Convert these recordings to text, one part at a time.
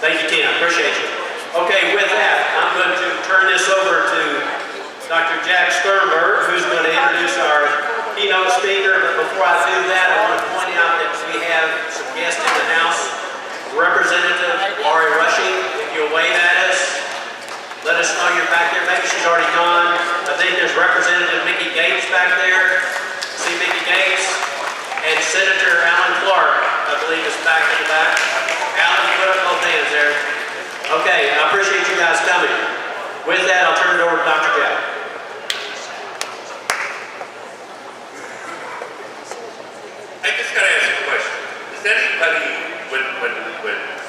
Thank you, Tina. Appreciate you. Okay, with that, I'm going to turn this over to Dr. Jack Sternberg, who's going to introduce our keynote speaker. But before I do that, I want to point out that we have some guests in the house. Representative Laurie Rushing, if you'll wave at us, let us know you're back there. Maybe she's already gone. I think there's Representative Mickey Gates back there. See Mickey Gates. And Senator Alan Clark, I believe, is back in the back. Alan, you put up both hands there. Okay, I appreciate you guys coming. With that, I'll turn it over to Dr. Jack. I just got to ask a question. Does anybody, when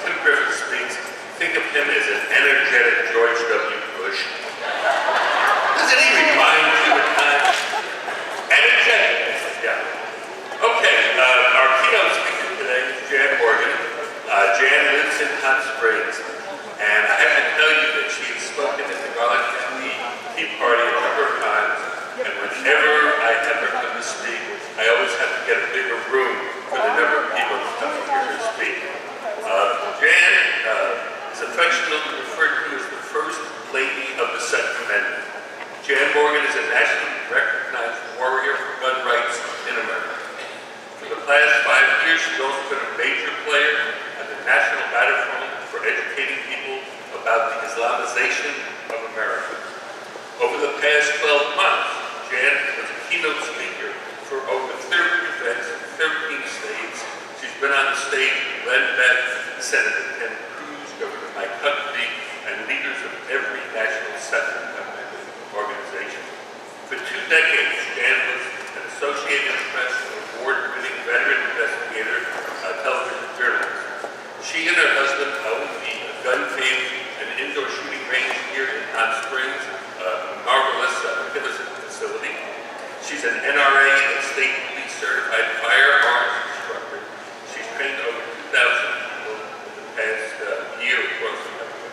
Tim Griffin speaks, think of him as an energetic George W. Bush? Doesn't he remind you at times? Energetic. Yeah. Okay, our keynote speaker today is Jan Morgan. Jan lives in Hot Springs, and I have to tell you that she has spoken at the Garland County Tea Party a number of times, and whenever I have her come to speak, I always have to get a bigger room for the number of people who come to hear her speak. Jan is affectionately referred to as the First Lady of the Second Amendment. Jan Morgan is a nationally recognized warrior for gun rights in America. For the past 5 years, she's also been a major player on the national battlefront for educating people about the Islamization of America. Over the past 12 months, Jan was a keynote speaker for over 30 events in 13 states. She's been on the stage with Len Beck, Senator Ted Cruz, Governor Mike Huckabee, and leaders of every national Second Amendment organization. For 2 decades, Jan was an Associated Press award-winning veteran investigator, television journalist. She and her husband own the gun cave and indoor shooting range here in Hot Springs, a marvelous facility. She's an NRA and state police certified firearms instructor. She's trained over 2,000 people in the past year across America.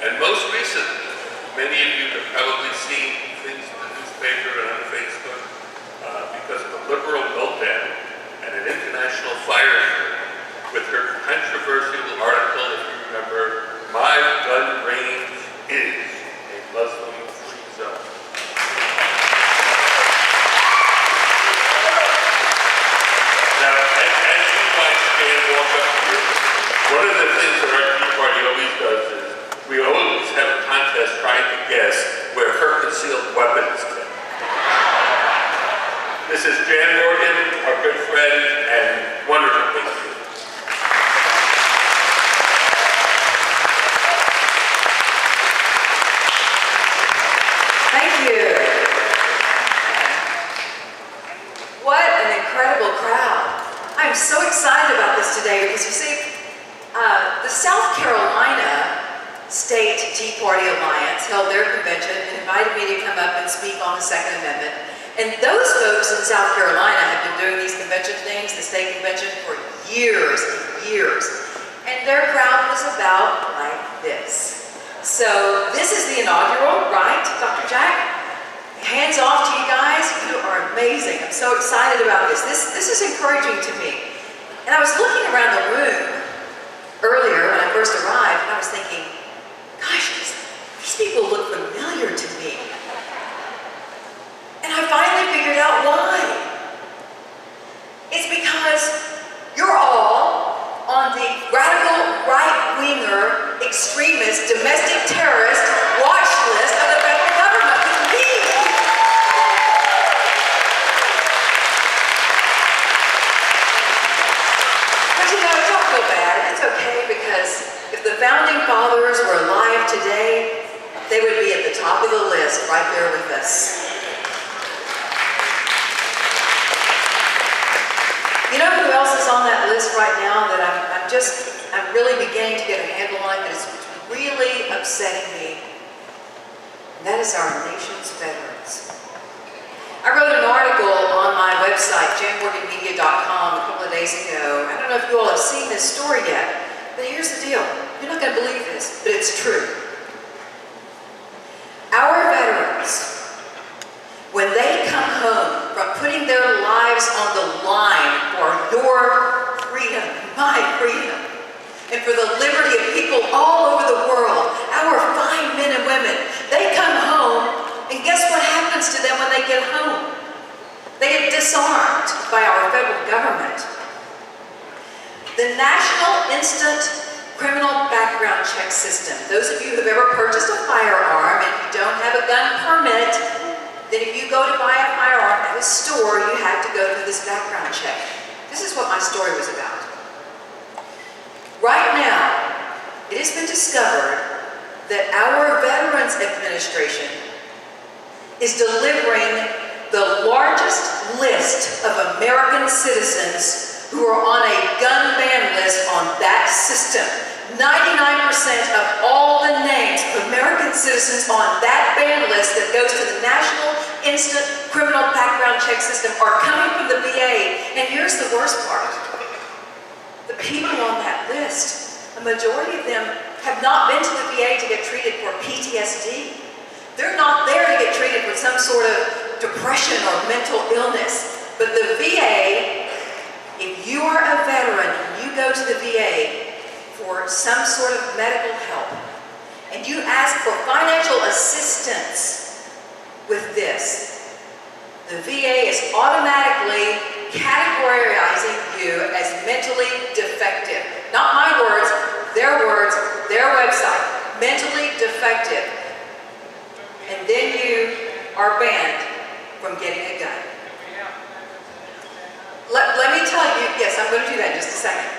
And most recently, many of you have probably seen things in the newspaper and on Facebook because of a liberal meltdown and an international firestorm with her controversial article, if you remember, "My Gun Range is a Muslim-Free Zone." Now, as you watch Jan walk up here, one of the things that our Tea Party always does is we always have a contest trying to guess where her concealed weapon is kept. This is Jan Morgan, our good friend and wonderful patron. Thank you. What an incredible crowd. I'm so excited about this today because you see, the South Carolina State Tea Party Alliance held their convention and invited me to come up and speak on the Second Amendment. And those folks in South Carolina have been doing these convention things, the state convention, for years and years. And their crowd was about like this. So this is the inaugural, right, Dr. Jack? Hands off to you guys. You are amazing. I'm so excited about this. This is encouraging to me. And I was looking around the room earlier when I first arrived, and I was thinking, gosh, these people look familiar to me. And I finally figured out why. It's because you're all on the radical right-winger, extremist, domestic terrorist watch list of the federal government with me. But you know, don't feel bad. It's okay because if the founding fathers were alive today, they would be at the top of the list right there with us. You know who else is on that list right now that I'm really beginning to get a handle on that is really upsetting me? And that is our nation's veterans. I wrote an article on my website, janmorganmedia.com, a couple of days ago. I don't know if you all have seen this story yet, but here's the deal. You're not going to believe this, but it's true. Our veterans, when they come home from putting their lives on the line for your freedom, my freedom, and for the liberty of people people all over the world, our fine men and women, they come home, and guess what happens to them when they get home? They get disarmed by our federal government. The National Instant Criminal Background Check System. Those of you who have ever purchased a firearm and you don't have a gun permit, then if you go to buy a firearm at a store, you have to go through this background check. This is what my story was about. Right now, it has been discovered that our Veterans Administration is delivering the largest list of American citizens who are on a gun ban list on that system. 99% of all the names of American citizens on that ban list that goes to the National Instant Criminal Background Check System are coming from the VA. And here's the worst part. The people on that list, a majority of them have not been to the VA to get treated for PTSD. They're not there to get treated for some sort of depression or mental illness. But the VA, if you are a veteran and you go to the VA for some sort of medical help, and you ask for financial assistance with this, the VA is automatically categorizing you as mentally defective. Not my words, their website, mentally defective. And then you are banned from getting a gun. Let me tell you, yes, I'm going to do that in just a second.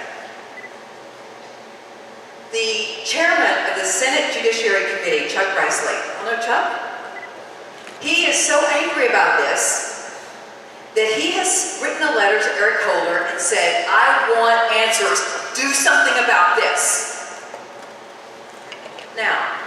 The chairman of the Senate Judiciary Committee, Chuck Grassley, you know Chuck? He is so angry about this that he has written a letter to Eric Holder and said, I want answers, do something about this. Now,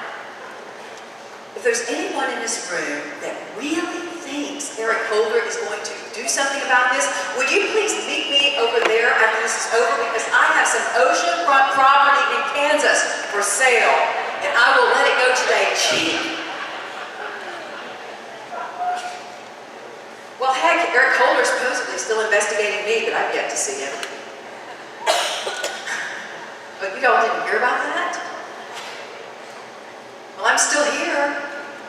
if there's anyone in this room that really thinks Eric Holder is going to do something about this, would you please meet me over there after this is over, because I have some oceanfront property in Kansas for sale, and I will let it go today cheap. Well, heck, Eric Holder's supposedly still investigating me, but I've yet to see him. But you all didn't hear about that? Well, I'm still here.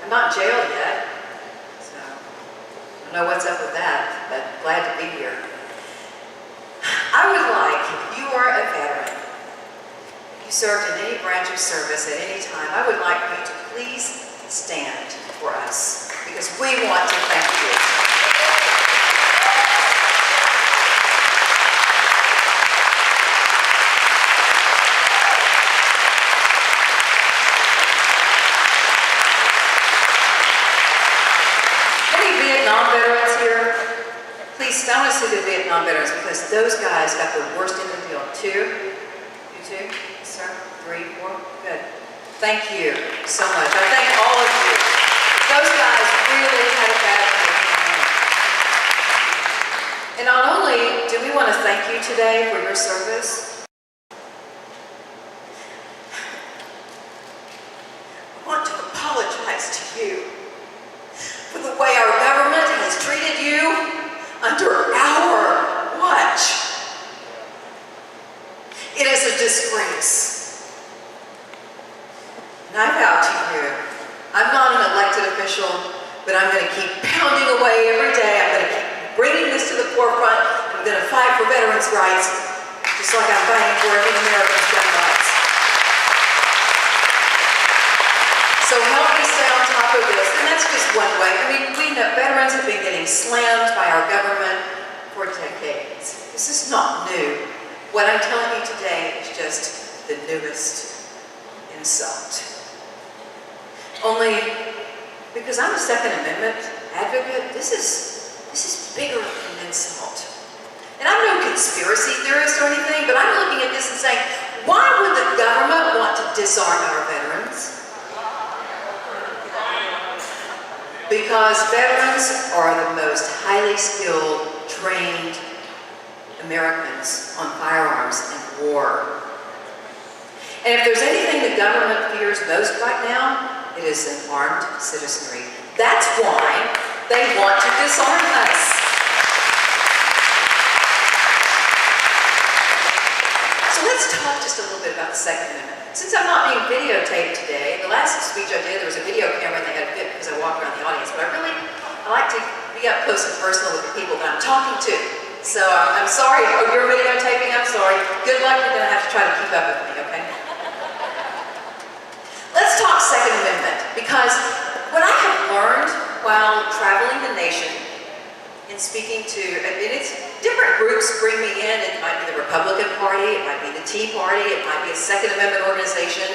I'm not in jail yet. So, I don't know what's up with that, but glad to be here. I would like, if you are a veteran, if you served in any branch of service at any time, I would like you to please stand for us, because we want to thank you. Non-veterans here, please, I want to see the Vietnam veterans, because those guys got the worst end of the deal. 2? You 2? Sir? 3, 4? Good. Thank you so much. I thank all of you. Those guys really had a bad day. And not only do we want to thank you today for your service, I want to apologize to you for the way our government has treated you under our watch. It is a disgrace. And I vow to you, I'm not an elected official, but I'm going to keep pounding away every day. I'm going to keep bringing this to the forefront. I'm going to fight for veterans' rights, just like I'm fighting for every American's gun rights. So help me stay on top of this, and that's just one way. I mean, we know veterans have been getting slammed by our government for decades. This is not new. What I'm telling you today is just the newest insult. Only because I'm a Second Amendment advocate, this is bigger than an insult. And I'm no conspiracy theorist or anything, but I'm looking at this and saying, why would the government want to disarm our veterans? Because veterans are the most highly skilled, trained Americans on firearms in war. And if there's anything the government fears most right now, it is an armed citizenry. That's why they want to disarm us. So let's talk talk just a little bit about the Second Amendment. Since I'm not being videotaped today, the last speech I did, there was a video camera and they had a fit because I walked around the audience, but I like to be up close and personal with the people that I'm talking to. So I'm sorry, oh, you're videotaping, I'm sorry. Good luck, you're gonna have to try to keep up with me, okay? Let's talk Second Amendment, because what I have learned while traveling the nation and speaking to, and it's different groups bring me in. It might be the Republican Party, it might be the Tea Party, it might be a Second Amendment organization.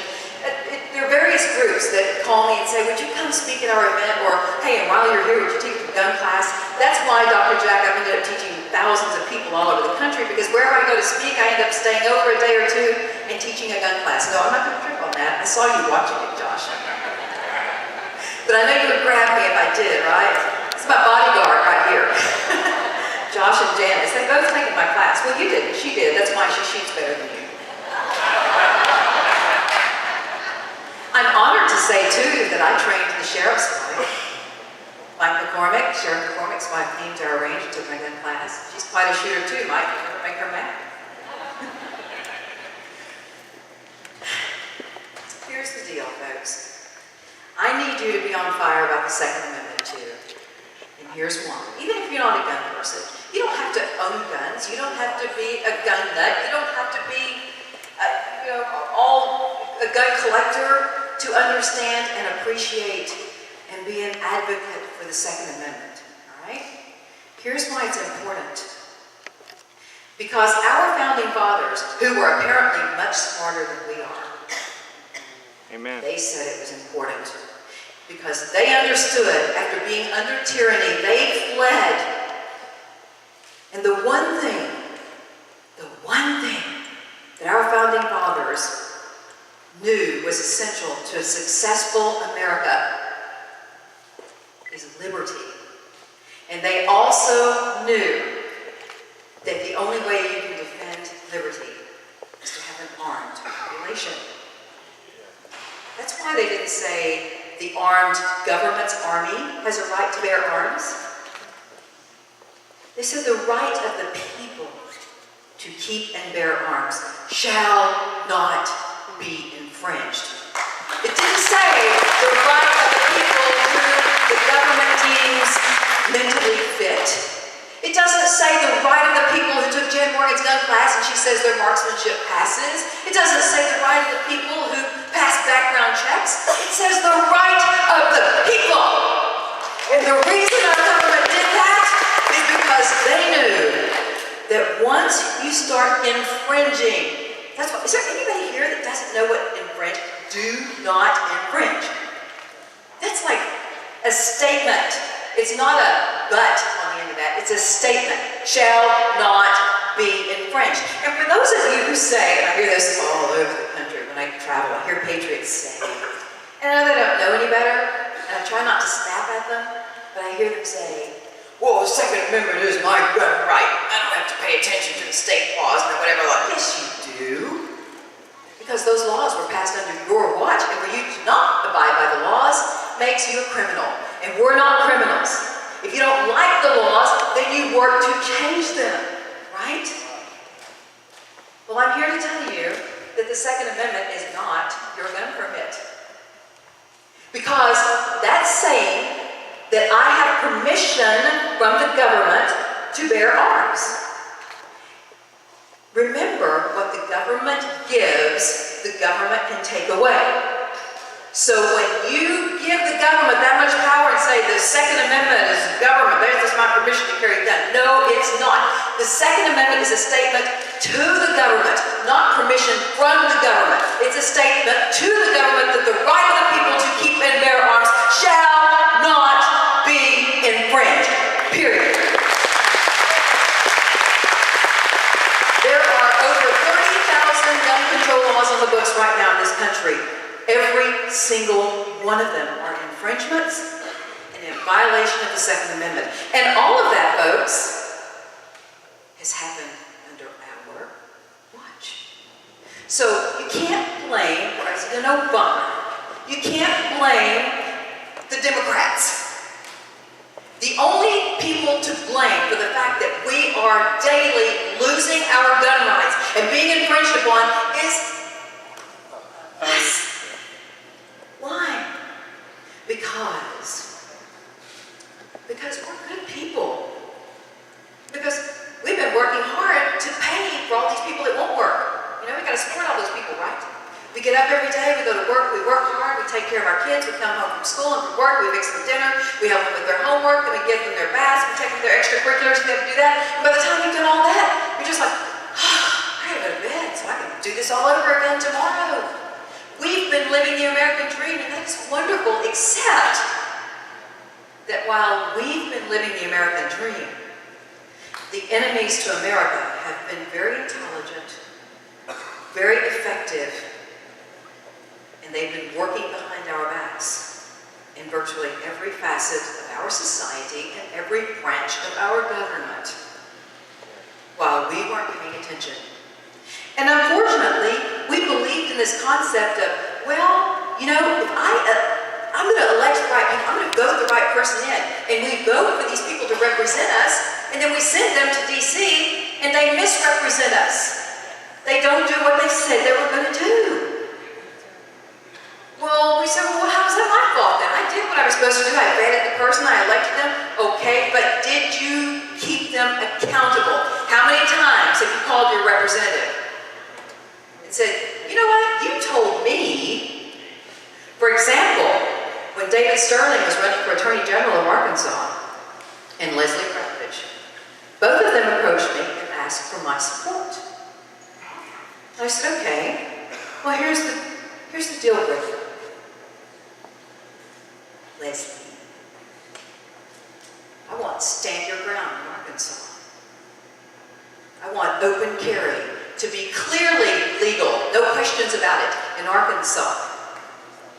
There are various groups that call me and say, would you come speak at our event? Or, hey, and while you're here, would you teach a gun class? That's why, Dr. Jack, I've ended up teaching thousands of people all over the country, because wherever I go to speak, I end up staying over a day or two and teaching a gun class. No, I'm not going to trip on that. I saw you watching it, Josh. But I know you would grab me if I did, right? It's my bodyguard right here. Josh and Janice, they both taken my class. Well, you didn't, she did. That's why she shoots better than you. I'm honored to say, too, that I trained the sheriff's wife. Mike McCormick, Sheriff McCormick's wife, came to our range and took my gun class. She's quite a shooter, too, Mike. You never make her mad. Here's the deal, folks. I need you to be on fire about the Second Amendment, too. And here's why. Even if you're not a gun person, you don't have to own guns. You don't have to be a gun nut. You don't have to be, a gun collector to understand and appreciate and be an advocate for the Second Amendment. All right? Here's why it's important. Because our founding fathers, who were apparently much smarter than we are, Amen. They said it was important. Because they understood, after being under tyranny, they fled. And the one thing that our founding fathers knew was essential to a successful America is liberty. And they also knew that the only way you can defend liberty is to have an armed population. That's why they didn't say the armed government's army has a right to bear arms. They said the right of the people to keep and bear arms shall not be infringed. It didn't say the right of the people who the government deems mentally fit. It doesn't say the right of the people who took Jen Morgan's gun class and she says their marksmanship passes. It doesn't say the right of the people who pass background checks. It says the right of the people. And the reason our government did that is because they knew that once you start infringing, that's what, is there anybody here that doesn't know what infringe? Do not infringe. That's like a statement. It's not a but on the end of that. It's a statement. Shall not be infringed. And for those of you who say, and I hear this all over the country when I travel, I hear patriots say, and I know they don't know any better, and I try not to snap at them, but I hear them say, well, the Second Amendment is my gun right. I don't have to pay attention to the state laws and whatever law. Yes, you do. Because those laws were passed under your watch, and for you to not abide by the laws makes you a criminal. And we're not criminals. If you don't like the laws, then you work to change them, right? Well, I'm here to tell you that the Second Amendment is not your gun permit. Because that's saying that I have permission from the government to bear arms. Remember, what the government gives, the government can take away. So when you give the government that much power and say the Second Amendment is government, there's my permission to carry a gun. No, it's not. The Second Amendment is a statement to the government, not permission from the government. It's a statement to the government that the right of the people to keep and bear arms shall not be infringed. Period. There are over 30,000 gun control laws on the books right now in this country. Every single one of them are infringements and in violation of the Second Amendment. And all of that, folks, has happened under our watch. So you can't blame President Obama. You can't blame the Democrats. The only people to blame for the fact that we are daily losing our gun rights and being infringed upon is us. Why? Because we're good people. Because we've been working hard to pay for all these people that won't work. You know, we've got to support all those people, right? We get up every day, we go to work, we work hard, we take care of our kids, we come home from school and from work, we fix them dinner, we help them with their homework, then we give them their baths, we take them to their extracurriculars, we have to do that. And by the time you've done all that, you're just like, I gotta go to bed so I can do this all over again tomorrow. We've been living the American dream, and that's wonderful, except that while we've been living the American dream, the enemies to America have been very intelligent, very effective, and they've been working behind our backs in virtually every facet of our society and every branch of our government, while we weren't paying attention. And unfortunately, we believed in this concept of, well, you know, if I'm going to elect the right people, I'm going to vote the right person in, and we vote for these people to represent us, and then we send them to D.C., and they misrepresent us. They don't do what they said they were going to do. Well, we said, well, how is that my fault then? I did what I was supposed to do. I vetted the person, I elected them. Okay, but did you keep them accountable? How many times have you called your representative and said, you know what, you told me. For example, when David Sterling was running for Attorney General of Arkansas and Leslie Kravitz, both of them approached me and asked for my support. I said, okay, well, here's the deal breaker. Leslie, I want stand your ground in Arkansas. I want open carry to be clearly legal, no questions about it, in Arkansas.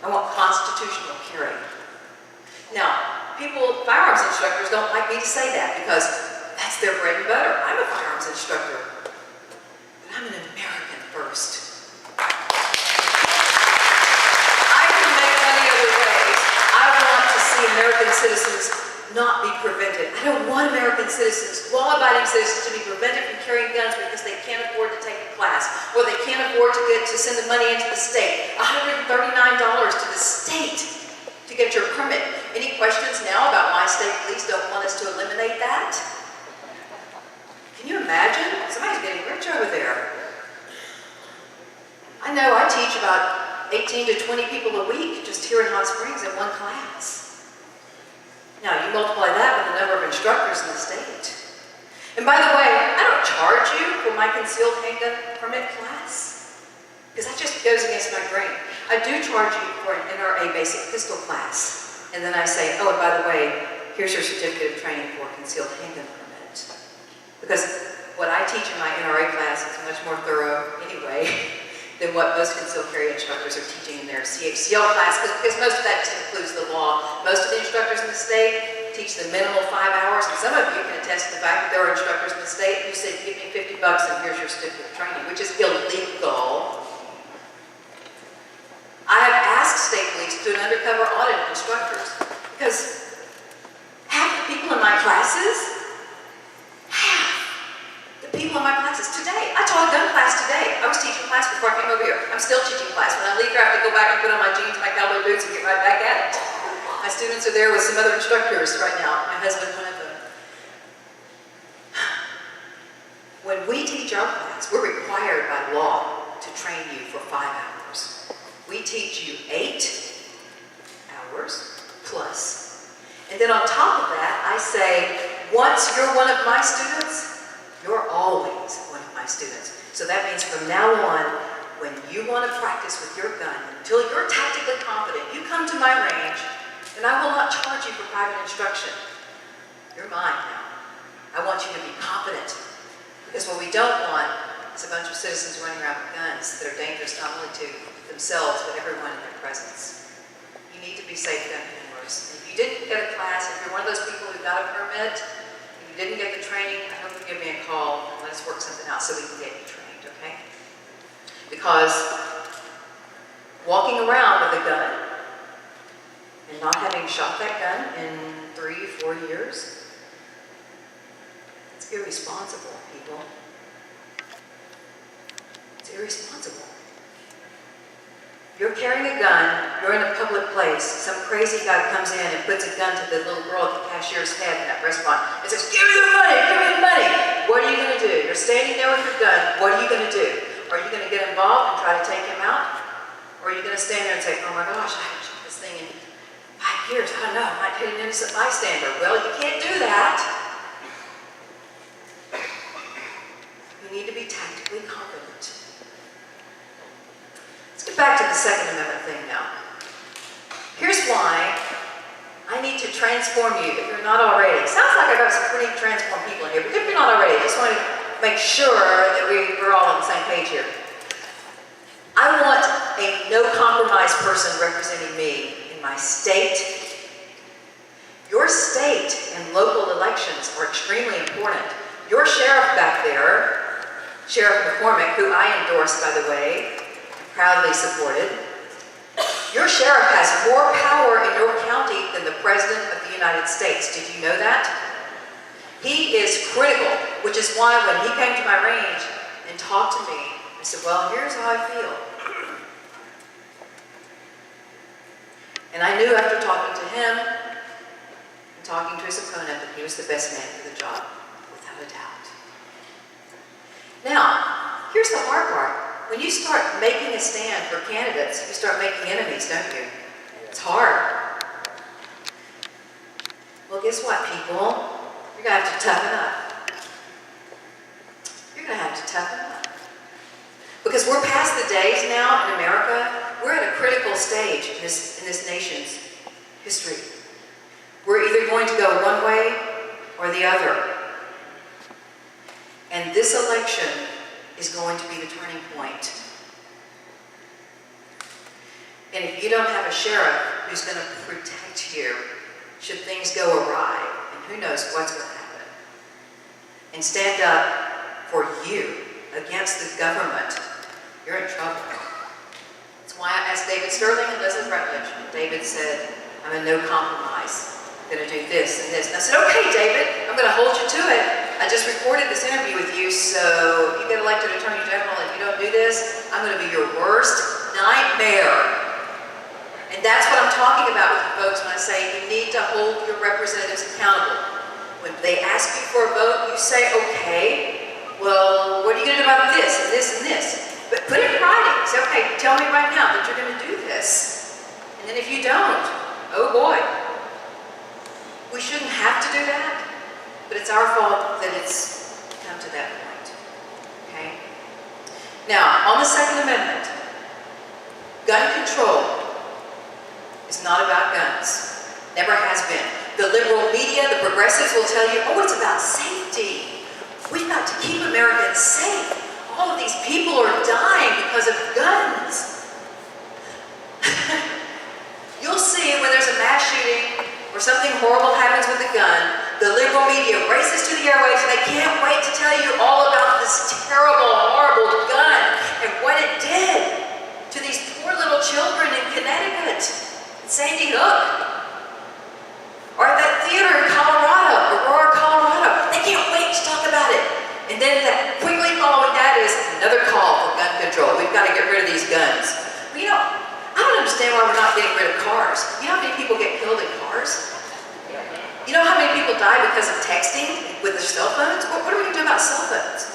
I want constitutional carry. Now, firearms instructors don't like me to say that because that's their bread and butter. I'm a firearms instructor, but I'm an American first. American citizens not be prevented. I don't want American citizens, law-abiding citizens, to be prevented from carrying guns because they can't afford to take a class, or they can't afford to send the money into the state. $139 to the state to get your permit. Any questions now about why state police don't want us to eliminate that? Can you imagine? Somebody's getting rich over there. I know I teach about 18 to 20 people a week just here in Hot Springs in one class. Now, you multiply that with the number of instructors in the state. And by the way, I don't charge you for my concealed handgun permit class, because that just goes against my grain. I do charge you for an NRA basic pistol class. And then I say, oh, and by the way, here's your certificate of training for concealed handgun permit. Because what I teach in my NRA class is much more thorough anyway than what most concealed carry instructors are teaching in their CHCL class, because most of that just includes the law. Most of the instructors in the state teach the minimal 5 hours, and some of you can attest to the fact that there are instructors in the state who say, give me $50 and here's your certificate of training, which is illegal. I have asked state police to do an undercover audit of instructors, because half the people in my classes, today. I taught a gun class today. I was teaching class before I came over here. I'm still teaching class. When I leave here, I have to go back and put on my jeans, my cowboy boots, and get right back at it. My students are there with some other instructors right now. My husband, one of them. When we teach our class, we're required by law to train you for 5 hours. We teach you 8 hours plus. And then on top of that, I say, once you're one of my students, you're always one of my students. So that means from now on, when you want to practice with your gun, until you're tactically confident, you come to my range, and I will not charge you for private instruction. You're mine now. I want you to be confident. Because what we don't want is a bunch of citizens running around with guns that are dangerous not only to themselves, but everyone in their presence. You need to be safe gun handlers. If you didn't get a class, if you're one of those people who got a permit, you didn't get the training, I hope you give me a call and let us work something out so we can get you trained, okay? Because walking around with a gun and not having shot that gun in 3 3, 4 years? It's irresponsible, people. It's irresponsible. You're carrying a gun, you're in a public place, some crazy guy comes in and puts a gun to the little girl at the cashier's head in that restaurant and says, give me the money, give me the money. What are you going to do? You're standing there with your gun, what are you going to do? Are you going to get involved and try to take him out? Or are you going to stand there and say, oh my gosh, I haven't shot this thing in 5 years, I don't know, I might hit an innocent bystander. Well, you can't do that. You need to be tactically competent. Let's get back to the Second Amendment thing now. Here's why I need to transform you if you're not already. Sounds like I've got some pretty transformed people in here, but if you're not already, I just want to make sure that we're all on the same page here. I want a no-compromise person representing me in my state. Your state and local elections are extremely important. Your sheriff back there, Sheriff McCormick, who I endorsed, by the way, proudly supported. Your sheriff has more power in your county than the President of the United States. Did you know that? He is critical, which is why when he came to my range and talked to me, I said, well, here's how I feel. And I knew after talking to him and talking to his opponent that he was the best man for the job, without a doubt. Now, here's the hard part. When you start making a stand for candidates, you start making enemies, don't you? It's hard. Well, guess what, people? You're going to have to toughen up. You're going to have to toughen up. Because we're past the days now in America, we're at a critical stage in this nation's history. We're either going to go one way or the other. And this election is going to be the turning point. And if you don't have a sheriff who's going to protect you should things go awry, and who knows what's going to happen, and stand up for you against the government, you're in trouble. That's why I asked David Sterling and Leslie Rutledge. David said, I'm a no compromise. I'm going to do this and this. And I said, okay, David, I'm going to hold you to it. I just recorded this interview with you, so if you get elected Attorney General and you don't do this, I'm going to be your worst nightmare. And that's what I'm talking about with you folks when I say you need to hold your representatives accountable. When they ask you for a vote, you say, okay, well, what are you going to do about this and this and this? But put it in writing. Say, okay, tell me right now that you're going to do this. And then if you don't, oh boy. We shouldn't have to do that. But it's our fault that it's come to that point, okay? Now, on the Second Amendment, gun control is not about guns. Never has been. The liberal media, the progressives will tell you, oh, it's about safety. We've got to keep Americans safe. All of these people are dying because of guns. You'll see when there's a mass shooting or something horrible happens with a gun, the liberal media races to the airwaves and they can't wait to tell you all about this terrible, horrible gun and what it did to these poor little children in Connecticut, in Sandy Hook, or at that theater in Colorado, Aurora, Colorado. They can't wait to talk about it. And then quickly following that is another call for gun control. We've got to get rid of these guns. Well, you know, I don't understand why we're not getting rid of cars. You know how many people get killed in cars? You know how many people die because of texting with their cell phones? What are we going to do about cell phones?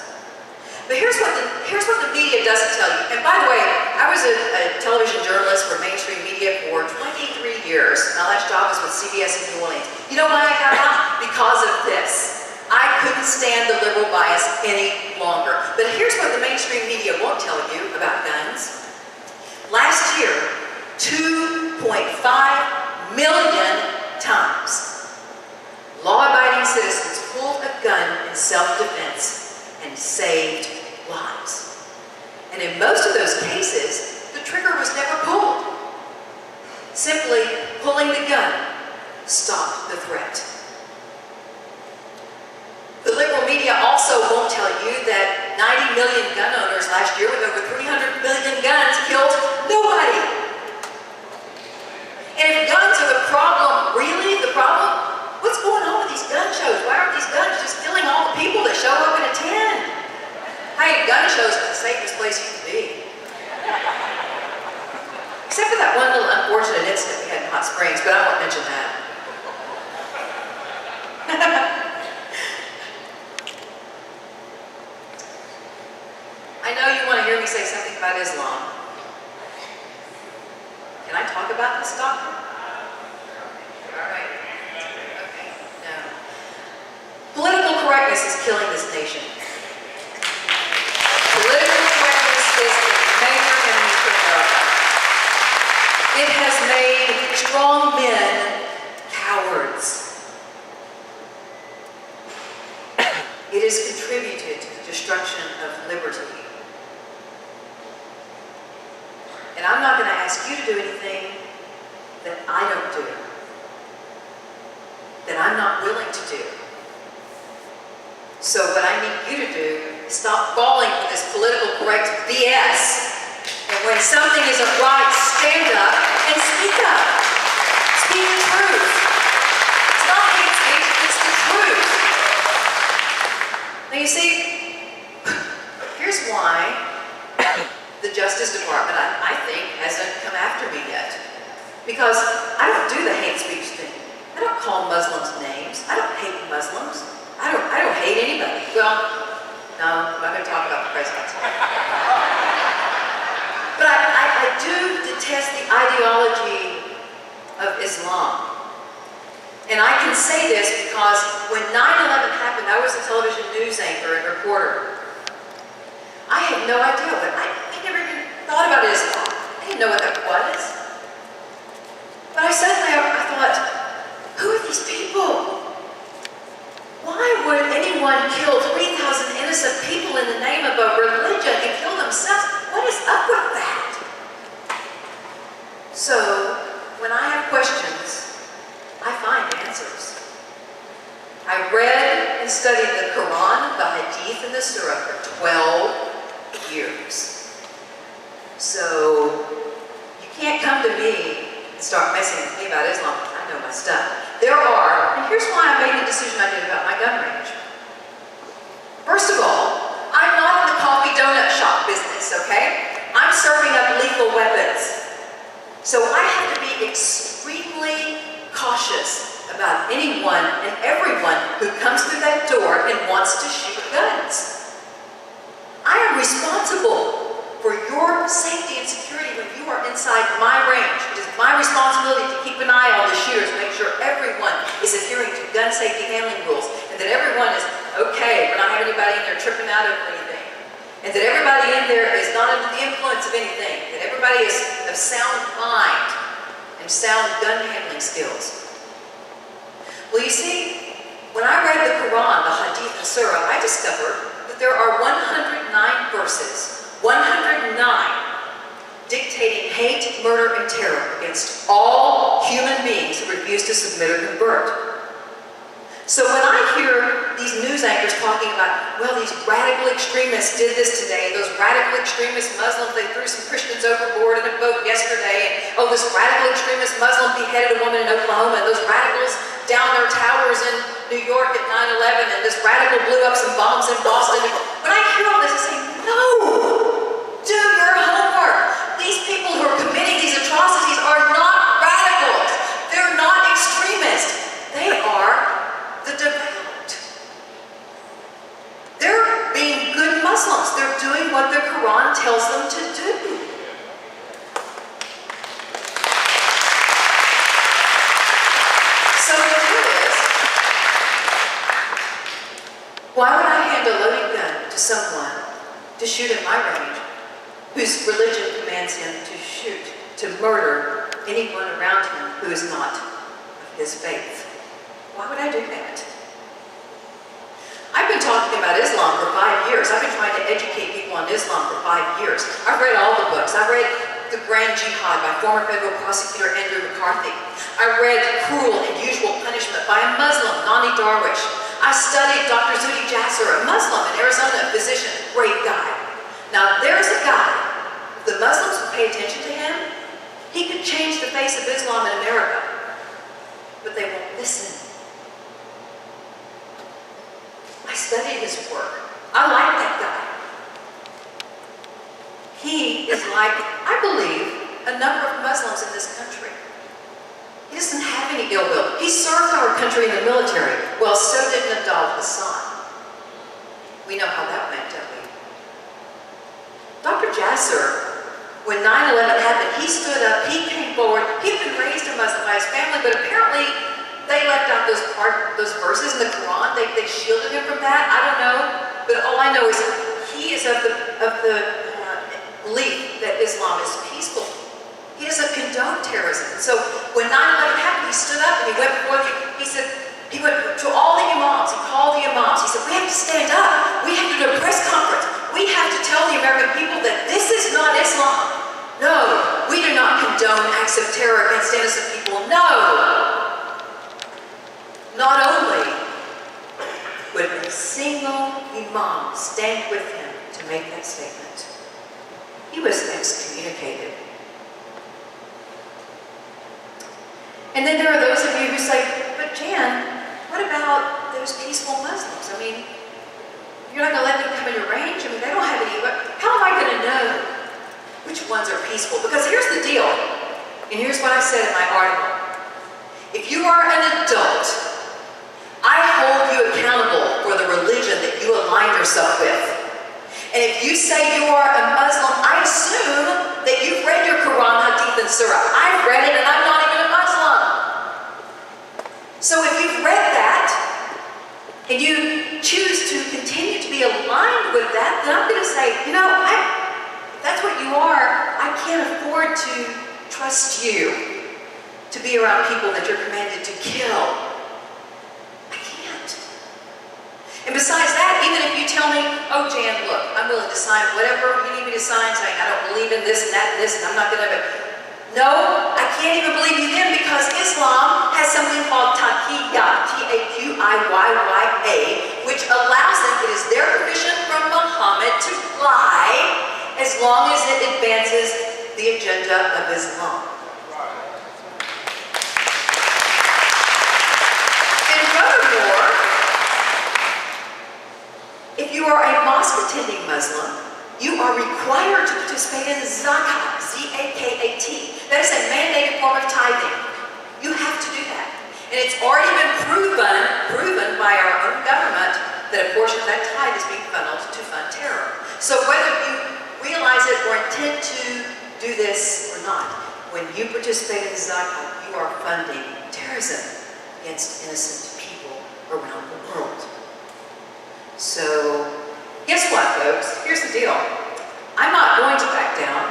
But here's what the media doesn't tell you. And by the way, I was a television journalist for mainstream media for 23 years. My last job was with CBS in New Orleans. You know why I got out? Because of this. I couldn't stand the liberal bias any longer. But here's what the mainstream media won't tell you about guns. Last year, 2.5 million times, law-abiding citizens pulled a gun in self-defense and saved lives. And in most of those cases, the trigger was never pulled. Simply pulling the gun stopped the threat. The liberal media also won't tell you that 90 million gun owners last year with over 300 million guns killed nobody. And if guns are the problem, really the problem, unfortunate incident we had in Hot Springs, but I won't mention that. I know you want to hear me say something about Islam. Can I talk about this doctrine? All right. Okay. No. Political correctness is killing this nation. Political correctness is the major enemy to America. It has made strong men cowards. It has contributed to the destruction of liberty. And I'm not going to ask you to do anything that I don't do, that I'm not willing to do. So what I need you to do is stop falling for this political correct BS. And when something isn't right, stand up and speak up. Speak the truth. It's not hate speech, it's the truth. Now you see, here's why the Justice Department, I think, hasn't come after me yet. Because I don't do the hate speech thing. I don't call Muslims names. I don't hate Muslims. I don't hate anybody. Well, no, I'm not going to talk about the president. But I do detest the ideology of Islam. And I can say this because when 9/11 happened, I was a television news anchor and reporter. I had no idea what I never even thought about Islam. I didn't know what that was. But I thought, who are these people? Why would anyone kill 3,000 innocent people in the name of a religion and kill themselves? What is up with that? So, when I have questions, I find answers. I read and studied the Quran, the Hadith, and the Surah for 12 years. So, you can't come to me and start messing with me about Islam. I know my stuff. There are, and here's why I made the decision I did about my gun range. First of all, I'm not in the coffee donut shop business, okay? I'm serving up lethal weapons. So I have to be extremely cautious about anyone and everyone who comes through that door and wants to shoot guns. I am responsible for your safety and security when you are inside my range. It is my responsibility to keep an eye on the shooters, make sure everyone is adhering to gun safety handling rules, and that everyone is okay. We're not having anybody in there tripping out over anything. And that everybody in there is not under the influence of anything. That everybody is of sound mind and sound gun handling skills. Well, you see, when I read the Quran, the Hadith, and Surah, I discovered that there are 109 verses, 109, dictating hate, murder, and terror against all human beings who refuse to submit or convert. So when I hear these news anchors talking about, well, these radical extremists did this today, those radical extremist Muslims, they threw some Christians overboard in a boat yesterday, and oh, this radical extremist Muslim beheaded a woman in Oklahoma, and those radicals down their towers in New York at 9/11, and this radical blew up some bombs in Boston. When I hear all this, I say, no! Do your homework. These people who are committing these atrocities are not radicals. They're not extremists. They are the devout. They're being good Muslims. They're doing what the Quran tells them to do. So the deal is, why would I hand a loaded gun to someone to shoot in my range whose religion commands him to shoot, to murder anyone around him who is not of his faith? Why would I do that? I've been talking about Islam for 5 years. I've been trying to educate people on Islam for 5 years. I've read all the books. I read The Grand Jihad by former federal prosecutor Andrew McCarthy. I read Cruel and Usual Punishment by a Muslim, Nani Darwish. I studied Dr. Zuhdi Jasser, a Muslim in Arizona, a physician, great guy. Now there's a guy, if the Muslims would pay attention to him, he could change the face of Islam in America. But they won't listen. I studied his work. I like that guy. He is like, I believe, a number of Muslims in this country. He doesn't have any ill will. He served our country in the military. Well, so did Nadal Hassan. We know how that went, don't we? Dr. Jasser, when 9/11 happened, he stood up, he came forward. He'd been raised a Muslim by his family, but apparently they left out those verses in the Quran. They shielded him from that. I don't know, but all I know is he is of the belief that Islam is peaceful. He doesn't condone terrorism. And so when 9/11 happened, he stood up and he went before he went to all the imams. He called the imams. He said, we have to stand up. We have to do a press conference. We have to tell the American people that this is not Islam. No, we do not condone acts of terror against innocent people. No. Not only would a single imam stand with him to make that statement, he was excommunicated. And then there are those of you who say, but Jan, what about those peaceful Muslims? I mean, you're not going to let them come in your range? I mean, they don't have any, how am I going to know which ones are peaceful? Because here's the deal, and here's what I said in my article. If you are an adult, I hold you accountable for the religion that you align yourself with. And if you say you are a Muslim, I assume that you've read your Quran, Hadith, and Surah. I've read it, and I'm not even a Muslim. So if you've read that, and you choose to continue to be aligned with that, then I'm going to say, you know, if that's what you are, I can't afford to trust you to be around people that you're commanded to kill. I can't. And besides that, even if you tell me, oh, Jan, look, I'm willing to sign whatever you need me to sign, saying I don't believe in this and that and this, and I'm not going to... No, I can't even believe you then, because Islam has something called taqiyya, T-A-Q-I-Y-Y-A, which allows them, it is their permission from Muhammad to lie as long as it advances the agenda of Islam. And furthermore, if you are a mosque-attending Muslim, you are required to participate in zakat, Z-A-K-A-T. That is a mandated form of tithing. You have to do that. And it's already been proven by our own government that a portion of that tithe is being funneled to fund terror. So whether you realize it or intend to do this or not, when you participate in zakat, you are funding terrorism against innocent people around the world. So, guess what, folks? Here's the deal. I'm not going to back down.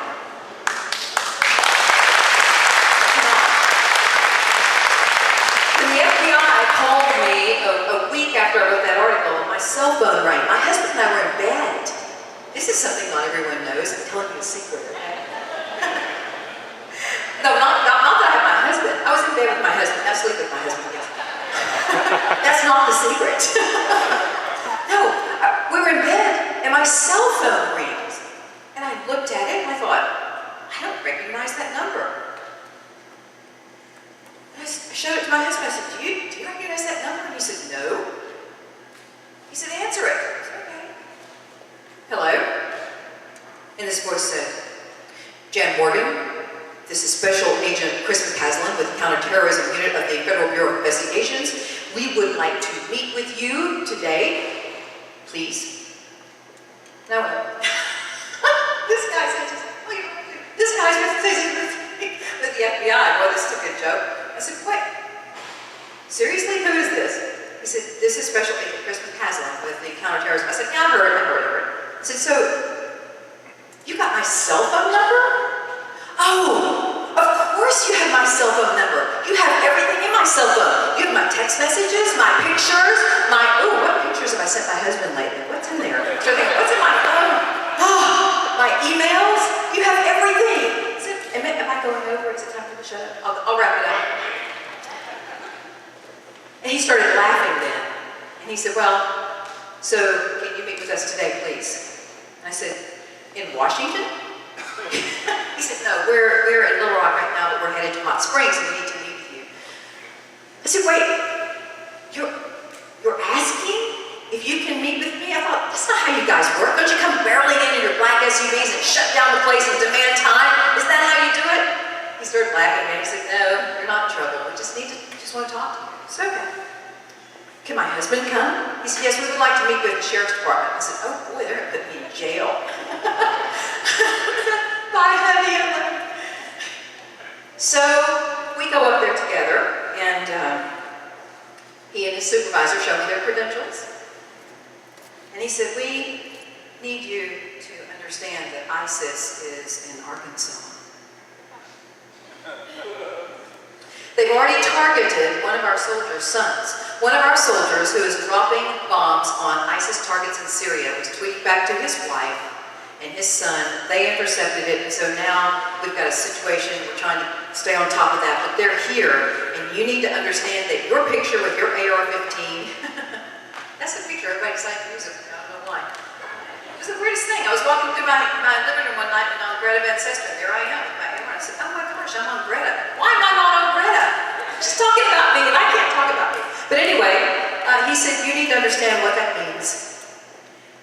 When the FBI called me a week after I wrote that article, my cell phone rang. My husband and I were in bed. This is something not everyone knows. I'm telling you a secret, okay? No, not that I have my husband. I was in bed with my husband. I sleep with my husband, yes. That's not the secret. No, we were in bed, and my cell phone rings. And I looked at it, and I thought, I don't recognize that number. And I showed it to my husband. I said, do you recognize that number? And he said, no. He said, answer it. I said, okay. Hello? And this voice said, Jan Morgan, this is Special Agent Chris McCaslin with the Counterterrorism Unit of the Federal Bureau of Investigations. We would like to meet with you today, please. Now, this guy's with the FBI. Boy, this is a good joke. I said, what? Seriously, who is this? He said, this is Special Agent Chris McCaslin with the Counterterrorism. I said, yeah, I heard. I said, so, you got my cell phone number? Oh, of course you have my cell phone number. You have everything in my cell phone. You have my text messages, my pictures, what pictures have I sent my husband lately? What's in there? What's in my phone? Oh, my emails. You have everything. Am I going over? Is it time for me to shut up? I'll wrap it up. And he started laughing then. And he said, well, so can you meet with us today, please? And I said, in Washington? He said, no, we're in Little Rock right now, but we're headed to Hot Springs and we need to meet with you. I said, wait, you're asking if you can meet with me? I thought, that's not how you guys work. Don't you come barreling in your black SUVs and shut down the place and demand time? Isn't that how you do it? can my husband come? He said, yes, we would like to meet with the sheriff's department. I said, oh boy, they're going to put me in jail. Bye, honey. I love you. So we go up there together, and he and his supervisor show me their credentials. And he said, we need you to understand that ISIS is in Arkansas. They've already targeted one of our soldiers' sons. One of our soldiers who is dropping bombs on ISIS targets in Syria was tweeting back to his wife and his son. They intercepted it, and so now we've got a situation. We're trying to stay on top of that, but they're here, and you need to understand that your picture with your AR-15, that's the picture everybody decided to use it. I don't know why. It was the weirdest thing. I was walking through my living room one night and on Greta Van Susteren. There I am with my AR. I said, oh my gosh, I'm on Greta. Why am I not on Greta? She's talking about me, and I can't talk about me. But anyway, he said, you need to understand what that means.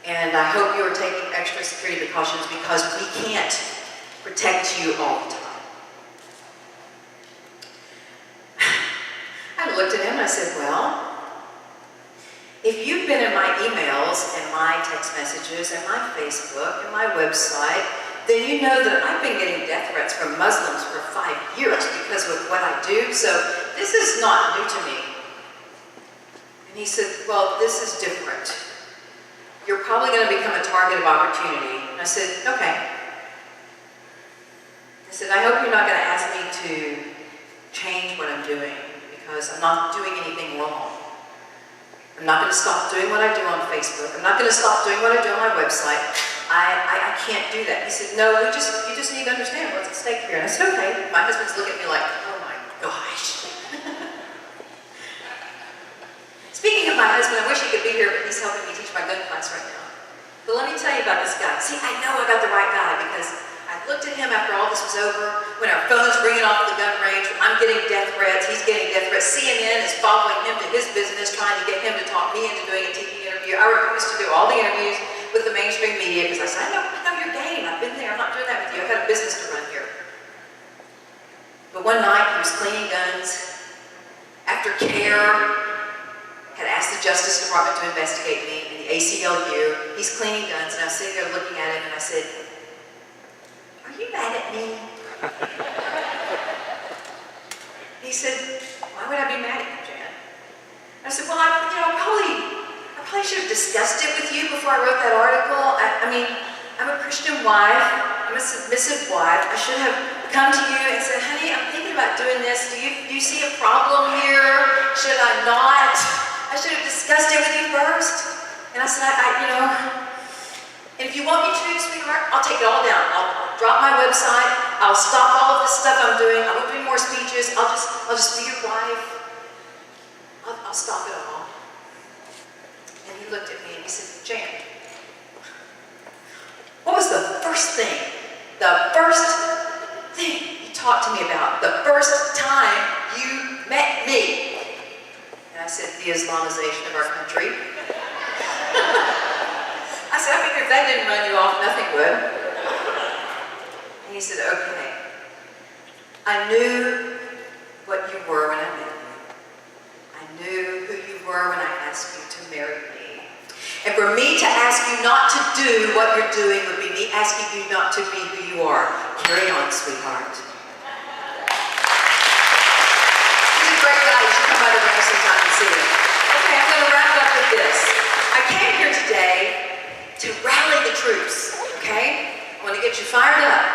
And I hope you are taking extra security precautions because we can't protect you all the time. I looked at him and I said, well, if you've been in my emails and my text messages and my Facebook and my website, then you know that I've been getting death threats from Muslims for 5 years because of what I do. So this is not new to me. And he said, well, this is different. You're probably going to become a target of opportunity. And I said, okay. I said, I hope you're not going to ask me to change what I'm doing because I'm not doing anything wrong. I'm not going to stop doing what I do on Facebook. I'm not going to stop doing what I do on my website. I can't do that. He said, no, you just need to understand what's at stake here. And I said, okay. My husband's looking at me like, oh my gosh. Speaking of my husband, I wish he could be here, but he's helping me teach my gun class right now. But let me tell you about this guy. See, I know I got the right guy because I looked at him after all this was over, when our phone's ringing off the gun range, I'm getting death threats, he's getting death threats. CNN is following him to his business, trying to get him to talk me into doing a TV interview. I refused to do all the interviews with the mainstream media because I said, I know your game. I've been there. I'm not doing that with you. I've got a business to run here. But one night, he was cleaning guns. After CARE had asked the Justice Department to investigate me and the ACLU, he's cleaning guns, and I was sitting there looking at him, and I said, are you mad at me? He said, why would I be mad at you, Jan? I said, well, I probably should have discussed it with you before I wrote that article. I mean, I'm a Christian wife. I'm a submissive wife. I should have come to you and said, honey, I'm thinking about doing this. Do you see a problem here? Should I not? I should have discussed it with you first. And I said, and if you want me to, sweetheart, I'll take it all down. I'll drop my website. I'll stop all of this stuff I'm doing. I won't do any more speeches. I'll just be your wife. I'll stop it all. And he looked at me and he said, Jan, what was the first thing you talked to me about the first time you met me? And I said, the Islamization of our country. I said, I figured if that didn't run you off, nothing would. And he said, okay. I knew what you were when I met you. I knew who you were when I asked you to marry me. And for me to ask you not to do what you're doing would be me asking you not to be who you are. Carry on, sweetheart. He's a great guy. You should come by the ranch sometime and see him. Okay, I'm going to wrap up with this. I came here today to rally the troops, okay? I want to get you fired up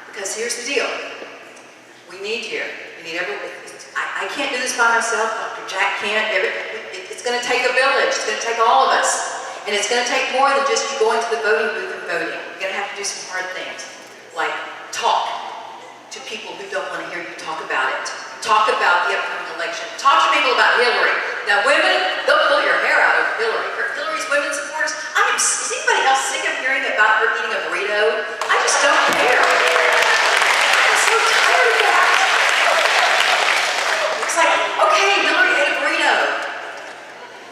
because here's the deal. We need you. We need everyone. I can't do this by myself. Dr. Jack can't. It's going to take a village. It's going to take all of us. And it's going to take more than just you going to the voting booth and voting. You're going to have to do some hard things, like talk to people who don't want to hear you talk about it. Talk about the upcoming election. Talk to people about Hillary. Now, women, they'll pull your hair out over Hillary. Hillary's women supporters. Is anybody else sick of hearing about her eating a burrito? I just don't care. I'm so tired of that. It's like, okay, Hillary ate a burrito.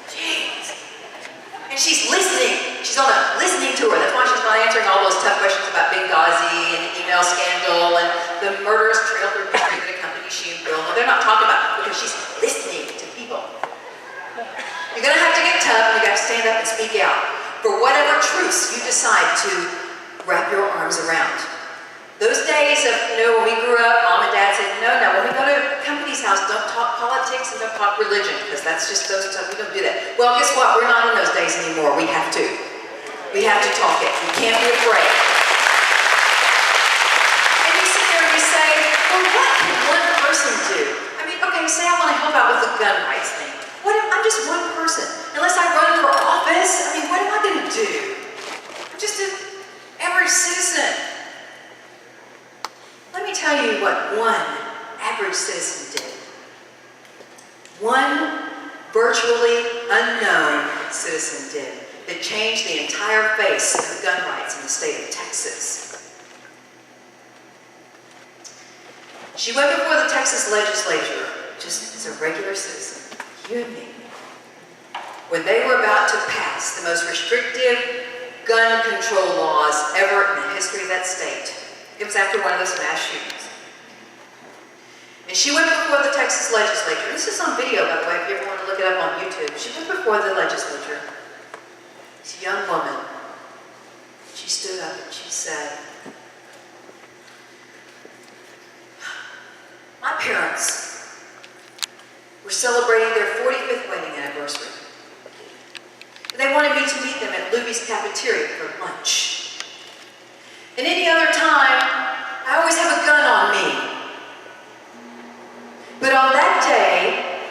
Jeez. And she's listening. She's on a listening tour. That's why she's not answering all those tough questions about Benghazi and the email scandal and the murderous trail through history that accompanies she and Bill. No, they're not talking about it because she's listening to people. speak out for whatever truths you decide to wrap your arms around. Those days of, when we grew up, Mom and Dad said, no, when we go to company's house, don't talk politics and don't talk religion, because that's just those stuff, we don't do that. Well, guess what? We're not in those days anymore. We have to. We have to talk it. We can't be afraid. And you sit there and you say, well, what can one person do? I mean, okay, say I want to help out with the gun rights thing. I'm just one person. Unless I run for office, I mean, what am I going to do? I'm just an average citizen. Let me tell you what one average citizen did. One virtually unknown citizen did that changed the entire face of gun rights in the state of Texas. She went before the Texas legislature just as a regular citizen, you and me, when they were about to pass the most restrictive gun control laws ever in the history of that state. It was after one of those mass shootings. And she went before the Texas legislature. This is on video, by the way, if you ever want to look it up on YouTube. She went before the legislature. This young woman, she stood up and she said, my parents were celebrating their 45th wedding anniversary. They wanted me to meet them at Luby's cafeteria for lunch. And any other time, I always have a gun on me. But on that day,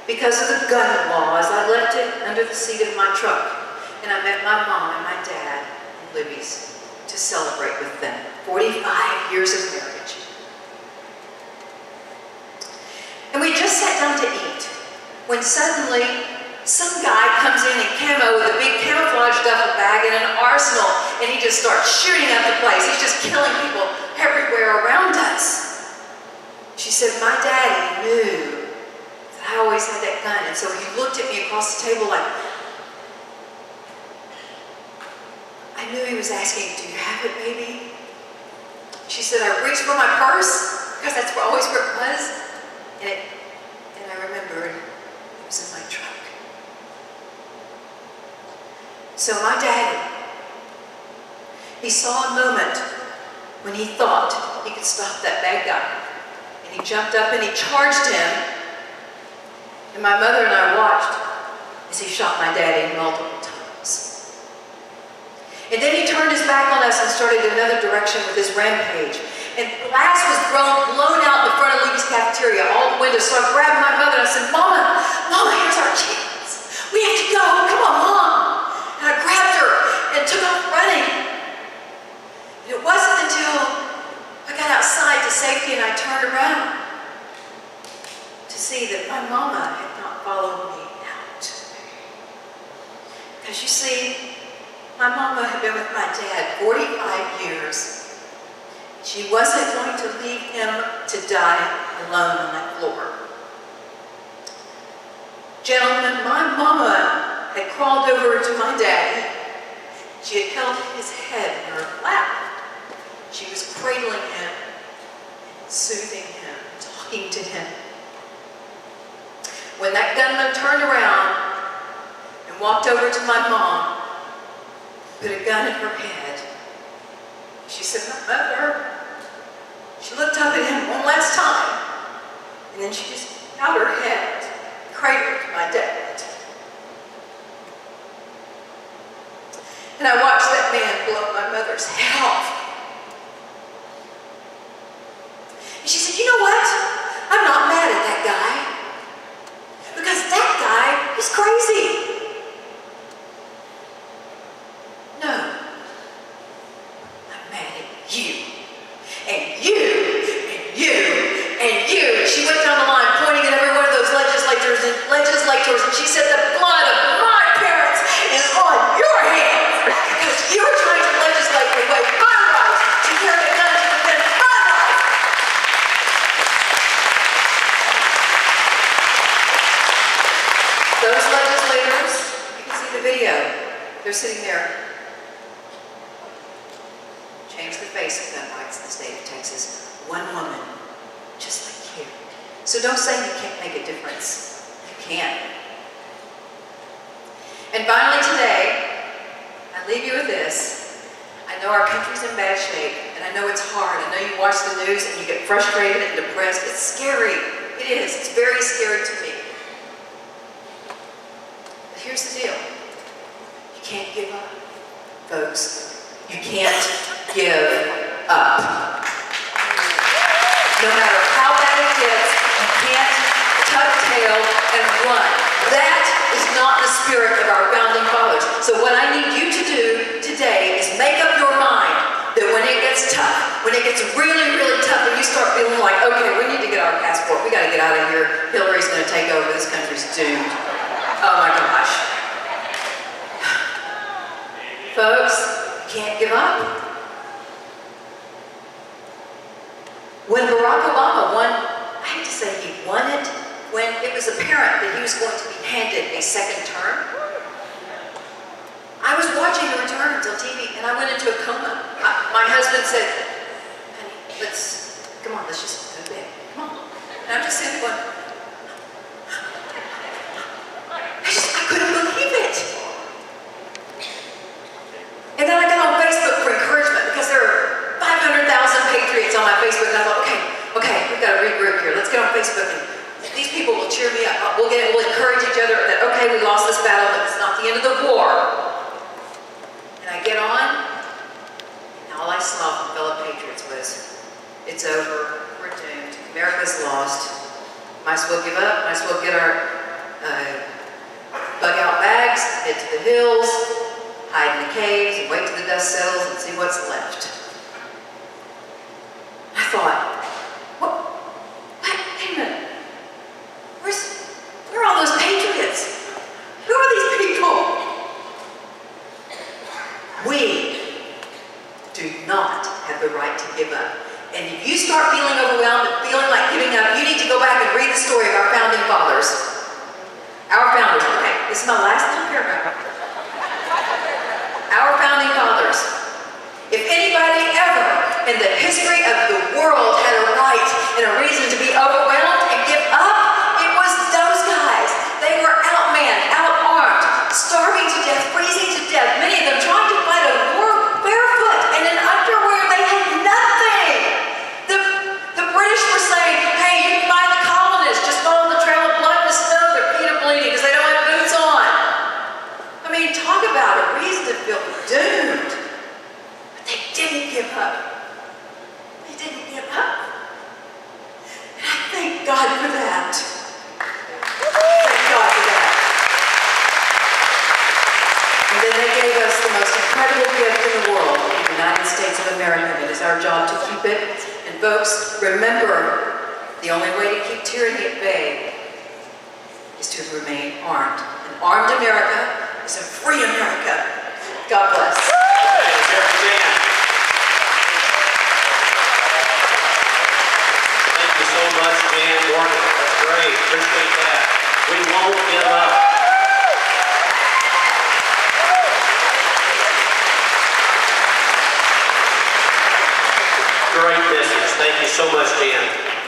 because of the gun laws, I left it under the seat of my truck. And I met my mom and my dad in Luby's to celebrate with them. 45 years of marriage. And we just sat down to eat when suddenly some guy comes in camo with a big camouflage duffel bag and an arsenal, and he just starts shooting up the place. He's just killing people everywhere around us. She said, my daddy knew that I always had that gun, and so he looked at me across the table like, I knew he was asking, do you have it, baby? She said, I reached for my purse, because that's always where it was, and I remembered it was in my truck. So my daddy, he saw a moment when he thought he could stop that bad guy. And he jumped up and he charged him. And my mother and I watched as he shot my daddy multiple times. And then he turned his back on us and started another direction with his rampage. And glass was blown out in the front of Luby's cafeteria, all the windows. So I grabbed my mother and I said, Mama, here's our chance. We have to go. Come on, Mom. And I grabbed her and took off running. And it wasn't until I got outside to safety and I turned around to see that my mama had not followed me out. Because you see, my mama had been with my dad 45 years. She wasn't going to leave him to die alone on that floor. Gentlemen, my mama had crawled over to my daddy. She had held his head in her lap. She was cradling him, soothing him, talking to him. When that gunman turned around and walked over to my mom, put a gun in her head, she said, my mother. She looked up at him one last time, and then she just bowed her head, cradled my dad. And I watched that man blow my mother's head off. And she said, you know what? I'm not mad at that guy. Because that guy is crazy. No. I'm mad at you. And you. And you. And you. And she went down the line pointing at every one of those legislators, and she said, the blood of my parents is on your hands. Because you were trying to legislate away my right to carry a gun to defend my life. Those legislators, you can see the video, they're sitting there. Change the face of gun rights in the state of Texas. One woman, just like you. So don't say you can't make a difference. You can. And finally today, leave you with this. I know our country's in bad shape, and I know it's hard. I know you watch the news and you get frustrated and depressed. It's scary. It is. It's very scary to me. But here's the deal. You can't give up, folks. You can't give up. No matter how bad it gets, you can't tuck tail and run. That is not the spirit of our founding fathers. So what I need you to do today is make up your mind that when it gets tough, when it gets really, really tough, and you start feeling like, okay, we need to get our passport, we got to get out of here, Hillary's going to take over, this country's doomed. Oh my gosh. Folks, you can't give up. When Barack Obama won, I hate to say he won it, when it was apparent that he was going to be handed a second term, I was watching the returns on TV and I went into a coma. My husband said, honey, come on, let's just go to bed. Come on. And I'm just sitting going, I couldn't believe it. And then I got on Facebook for encouragement because there are 500,000 patriots on my Facebook, and I thought, okay, we've got to regroup here. Let's get on Facebook, and these people will cheer me up. We'll encourage each other that, okay, we lost this battle, but it's not the end of the war. And I get on, and all I saw from fellow patriots was, it's over, we're doomed, America's lost. Might as well give up, might as well get our bug out bags, head to the hills, hide in the caves, and wait till the dust settles and see what's left. I thought, wait a minute. Where are all those patriots? Who are these people? We do not have the right to give up. And if you start feeling overwhelmed and feeling like giving up, you need to go back and read the story of our founding fathers. Our founders. Okay, this is my last little paragraph. Our founding fathers. If anybody ever in the history of the world had a right and a reason to be overwhelmed and give up, it was those guys. They were outmanned, outarmed, starving to death, freezing to death, many of them trying to fight a war barefoot and in underwear. They had nothing. The British were saying, hey, you can find the colonists, just follow the trail of blood and the snow, their feet are bleeding because they don't have boots on. I mean, talk about a reason to feel doomed. They didn't give up. They didn't give up. And I thank God for that. Thank God for that. And then they gave us the most incredible gift in the world, the United States of America. It is our job to keep it. And folks, remember, the only way to keep tyranny at bay is to remain armed. An armed America is a free America. God bless. Thank you so much, Jan Morgan. That's great. Appreciate that. We won't give up. Great message. Thank you so much, Jan.